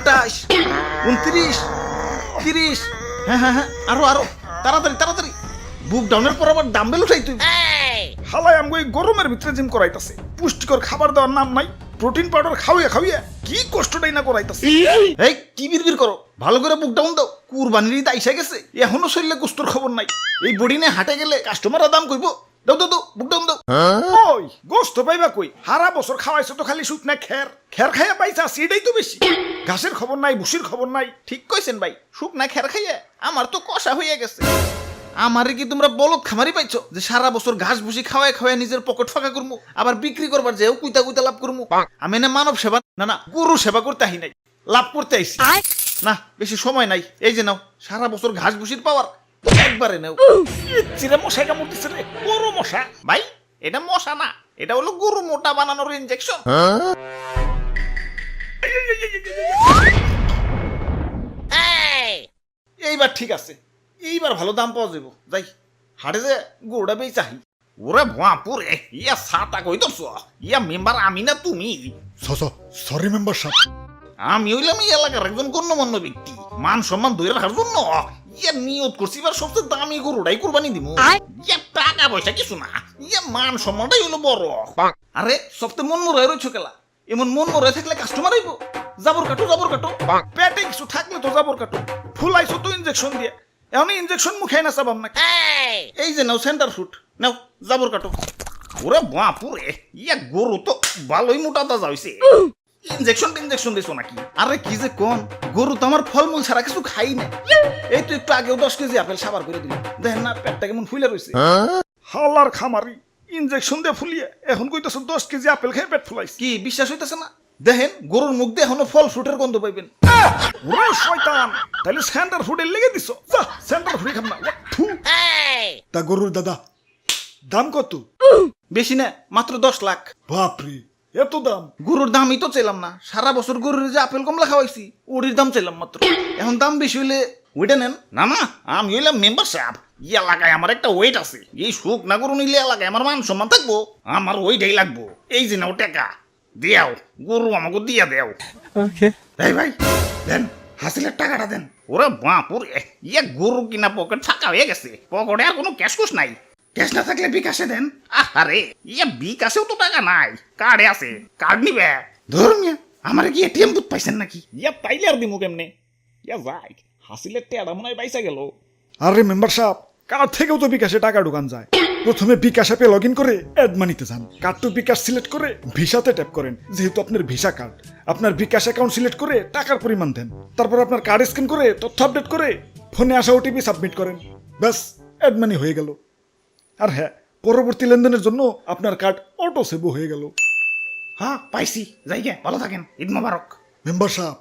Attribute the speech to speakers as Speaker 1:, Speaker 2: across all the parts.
Speaker 1: 28, 29, 30। হ্যাঁ, আরো তাড়াতাড়ি বুক ডাউনের পর আবার ডাম্বেল উঠাই তুই।
Speaker 2: হালাই আমগো এই গরমের ভিতরে জিম করাইতাছে, পুষ্টিকর খাবার দেওয়ার নাম নাই, প্রোটিন পাউডার খাওয়া কি কষ্টটাই না করাইতাছে।
Speaker 1: এই কি বিড়বিড় করো, ভালো করে বুক ডাউন দাও। কুরবানির ঈদ আইসা গেছে, এখনো শরীরে গোস্তর খবর নাই। এই বডি নিয়ে হাটে গেলে কাস্টমাররা দাম কইবো। দাও বুক ডাউন দাও।
Speaker 2: ওই গোস্ত পাইবা কই? হারা বছর খাওয়াইছো তো খালি শুকনা খের খাইয়া পাইছা, সেটাই তো বেশি। ঘাসের খবর নাই, ভুসির খবর নাই।
Speaker 1: ঠিক কইছেন ভাই, শুকনা খের খাইয়া আমার তো কষা হইয়া গেছে। আমারে কি তোমরা বলদ খামারি পাইছো যে সারা বছর ঘাস ভুসি খাওয়ায় নিজের পকেট ফাঁকা করবো, আবার বিক্রি করবার যেও কুইতা লাভ করবো? আমি না মানব সেবা না গরু সেবা করতে আহি নাই, লাভ করতে আইছি। না বেশি সময় নাই, এই যে নাও সারা বছর ঘাস ভুসির পাওয়ার একবারে নাও।
Speaker 2: চিরে মশাই কামড়তেছে রে, বড় মশা।
Speaker 1: ভাই এটা মশা না, এটা হলো গরু মোটা বানানোর ইনজেকশন। এইবার ঠিক আছে, এইবার ভালো দাম পাওয়া যাবো। যাই হাটে যে গরুটা বেই চাহি। ওরে বাপুরে, ইয়া ছাতা কই ধরছ? ইয়া মেম্বার আমি না তুমি?
Speaker 3: সরি মেম্বার সাহেব।
Speaker 1: আমি হইলাম এই এলাকার একজন গণ্যমান্য ব্যক্তি, মান সম্মান ধরে রাখার জন্য ইয়া নিয়ত করছি এবার সবচেয়ে দামি গরুটাই কুরবানি দিব। ইয়া টাকা পয়সা কিছু না, ইয়া মান সম্মানটাই হলো বড়। আরে সবচেয়ে মন মরে রয়েছ কেলা, এমন মন মরে থাকলে কাস্টমার আইব। জাবর কাটো
Speaker 2: পেটে কিছু থাকলে তো জাবর কাটো। ফুলাইছো তো ইনজেকশন দিয়ে, এখন ইনজেকশন মুখে না চাবাম না।
Speaker 1: এই যে নাও সেন্টার ফুট, নাও জাবর কাটো। ওরে বাপুরে, ইয়া গরু তো ভালোই মোটা তাজা হইছে। ইনজেকশন দিছো নাকি? আরে কি যে কোন, গরু তো আমার ফলমূল ছাড়া কিছু খাই না। এই তো একটু আগেও 10 কেজি আপেল সাবার করে দিল, দেখেন না পেটটা কেমন ফুলে রয়েছে।
Speaker 2: হালার খামারি, ইনজেকশন দিয়ে ফুলিয়ে এখন কইতাছো 10 কেজি আপেল খেয়ে পেট ফুলাইছে।
Speaker 1: কি বিশ্বাস হইতেছে না? দেখেন গরুর মুখ দিয়ে এখনো ফল ফ্রুটের গন্ধ পাইবেন।
Speaker 2: ওরে শয়তান, তাহলে সেন্টার ফুডে লেগে দিছো। যা সেন্টার ফুডে খাম না।
Speaker 3: তা গরুর দাদা দাম কত?
Speaker 1: বেশি না, মাত্র 10 লাখ।
Speaker 3: বাপরে,
Speaker 2: এত দাম?
Speaker 1: গরুর দামই তো চাইলাম না, সারা বছর গরুর যে আপেল কমলা খাওয়াইছি ওরির দাম চাইলাম মাত্র। এখন দাম বেশি হইলে ওইটা নেন। না আমি হইলাম মেম্বার সাহেব, এই এলাকায় আমার একটা ওয়েট আছে। এই সুখ না গরু নিলে এলাকায় আমার মান সম্মান থাকবো, আমার ওইটাই লাগবো। এই যে নাও টাকা দিয়াও, গরু আমাকে দিয়া দেও। এই ভাই দেন, হাসিলের টাকাটা দেন। ওরে বাপুরে, ইয়া গরু কিনা পকেট ফাঁকা হয়ে গেছে, পকেটে আর কোনো ক্যাশ কুশ নাই। ক্যাশ না থাকলে বিকাশে দেন। আরে ইয়া বিকাশেও তো টাকা নাই, কার্ডে আছে, কার্ড নিবে। ধরুন আমার কি এটিএম বুথ পাইছেন নাকি?
Speaker 2: ইয়া পাইলে আর দিমু কেমনে? ইয়া যাই, হাসিলের টেড়া মনে হয় পাইসা গেল।
Speaker 3: আরে মেম্বার সাহেব, কার্ড থেকেও তো বিকাশে টাকা ঢুকান যায়। প্রথমে বিকাশ অ্যাপে লগ ইন করে অ্যাড মানিতে যান, কার্ড টু বিকাশ সিলেক্ট করে ভিসাতে ট্যাপ করেন। যেহেতু আপনার ভিসা কার্ড, আপনার বিকাশ অ্যাকাউন্ট সিলেক্ট করে টাকার পরিমাণ দেন। তারপর আপনার কার্ড স্ক্যান করে তথ্য আপডেট করে ফোনে আসা ওটিপি সাবমিট করেন। ব্যাস, অ্যাড মানি হয়ে গেল। আর হ্যাঁ, পরবর্তী লেনদেনের জন্য আপনার কার্ড অটো সেভও হয়ে গেল।
Speaker 1: হ্যাঁ পাইছি, যাই গে, ভালো থাকেন, ঈদ মোবারক।
Speaker 3: মেম্বার সাহেব,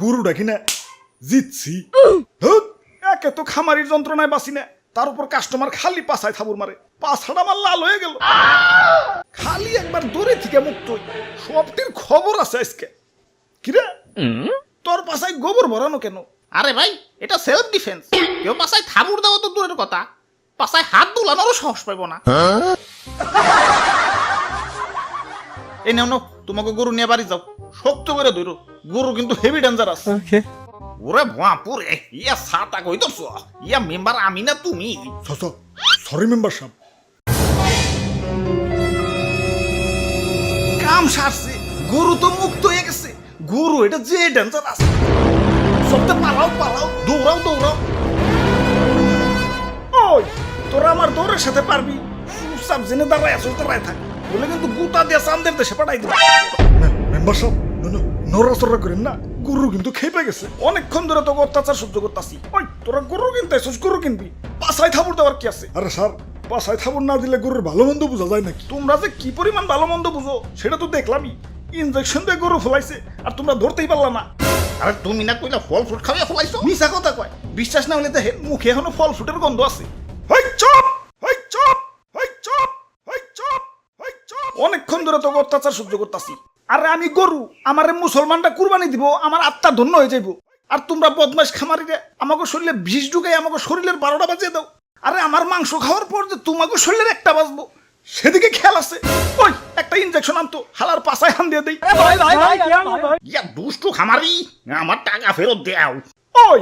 Speaker 3: গরু ডাকি না জিতছি।
Speaker 2: একে তো খামারির যন্ত্রণায় বাঁচি না, তার উপর কাস্টমার খালি পাছায় থাবুর মারে। পাছাটা আমার লাল হয়ে গেল। খালি একবার দূরে থেকে মুক্ত হই, সবটির খবর আছে আজকে। কিরে তোর পাছায় গোবর ভরানো কেন?
Speaker 1: আরে ভাই এটা সেলফ ডিফেন্স। কেউ পাছায় থাবুর দেওয়া তো দূরের কথা, পাছায় হাত দুলানোরও সাহস পাইব না। এই নাও তোমাকে গরু নিয়ে বাড়ি যাও, শক্ত করে ধরো, গরু কিন্তু হেভি ডেঞ্জারাস। ওরে বাপুরে, ইয়া ছাতা কই ধরছ? ইয়া মেম্বার আমি না তুমি?
Speaker 3: সরি মেম্বার সাহেব।
Speaker 1: কাম সারছে, গরু তো মুক্ত হয়ে গেছে। গরু এটা যে ডেঞ্জারাস, সবটা পালাও দৌড়াও।
Speaker 2: ওই তোরা আমার দৌড়ের সাথে পারবি? চুপচাপ জেনে দাঁড়ায় থাক, বলে কিন্তু গুতা দিয়ে চান্দের দেশে পাঠাই দিবি।
Speaker 3: মেম্বার সাহেব নড়াচড়া করেন না, গরু কিন্তু খেপে গেছে।
Speaker 2: অনেকক্ষণ ধরে তোকে অত্যাচার সহ্য করতেছি। ওই তোরা গরু কিনতেছিস, গরু কিনবি, পাছায় থাবুর দেওয়ার কি আছে?
Speaker 3: আরে স্যার, পাছায় থাবুর না দিলে গরুর ভালো মন্দ বোঝা যায় নাকি?
Speaker 2: তোমরা যে কি পরিমাণ ভালো মন্দ বুঝো সেটা তো দেখলামই। ইনজেকশন দিয়ে গরু ফলাইছে আর তোমরা ধরতেই পারলা না।
Speaker 1: আরে তুমি না কইলা ফল ফ্রুট খাওয়া ফলাইছো?
Speaker 2: মিছা কথা কয়, বিশ্বাস না হলে দেখেন মুখে এখনো ফল ফ্রুটের গন্ধ আছে। হই চুপ। অনেকক্ষণ ধরে তোকে অত্যাচার সহ্য করতেছি। আরে আমি গরু, আমারে মুসলমানরা কুরবানি দিব, আমার আত্মা ধন্য হয়ে যাইব। আর তোমরা বদমাশ খামারিরা আমাকে শরীরে বিষ ঢুকাই আমাকে শরীরের 12টা বাজিয়ে দাও। আরে আমার মাংস খাওয়ার পর যে তোমাকে শরীরের একটা বাজবো সেদিকে খেয়াল আছে। ওই একটা ইনজেকশন আনতো, হালার পাছায় হান দিয়ে দেই।
Speaker 1: ইয়া দুষ্টু খামারি, আমার টাকা ফেরত দেও।
Speaker 2: ওই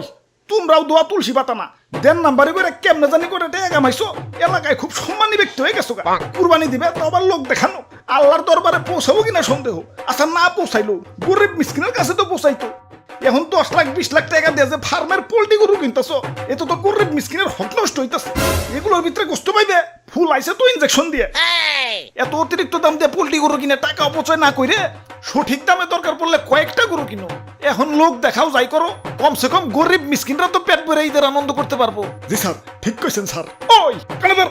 Speaker 2: তোমরাও দোয়া তুলসী পাতা না, দেন নাম্বারে করে কেমনে জানি করে টাকা কামাইছো। এলাকায় খুব সম্মানী ব্যক্তি হয়ে গেছো গা। কুরবানি দিবে তো আবার লোক দেখানো, আল্লাহর দরবারে পৌঁছাবো কিনা সন্দেহ। আচ্ছা না পৌঁছাইলো, গরিব মিসকিনের কাছে তো পৌঁছাইতো। এখন 10 লাখ 20 লাখ টাকা দিয়ে যে ফার্মের পোল্ট্রি গরু কিনতেছো, এত তো গরিব মিসকিনের হক নষ্ট হইতাছে। এগুলোর ভিতরে কষ্ট পাইবে, ফুল আইছে তো ইনজেকশন দিয়ে। এত অতিরিক্ত দাম দিয়ে পোল্ট্রি গরু কিনে টাকা অপচয় না কইরে সঠিক দামে দরকার পড়লে কয়েকটা গরু কিনো। এখন লোক দেখাও যাই করো, কমসে কম গরিব মিসকিনরা তো পেট ভরে ঈদের আনন্দ করতে পারবো।
Speaker 3: জি স্যার, ঠিক কইছেন স্যার।
Speaker 2: ওই কানে ধর,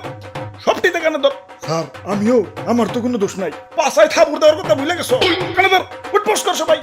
Speaker 2: সবটিতে কানে ধর।
Speaker 3: স্যার আমিও, আমার তো কোনো দোষ নাই।
Speaker 2: পাছায় থাবুর দেওয়ার কথা ভুলে গেছো। কানে ধর, উঠবোস কর সবাই।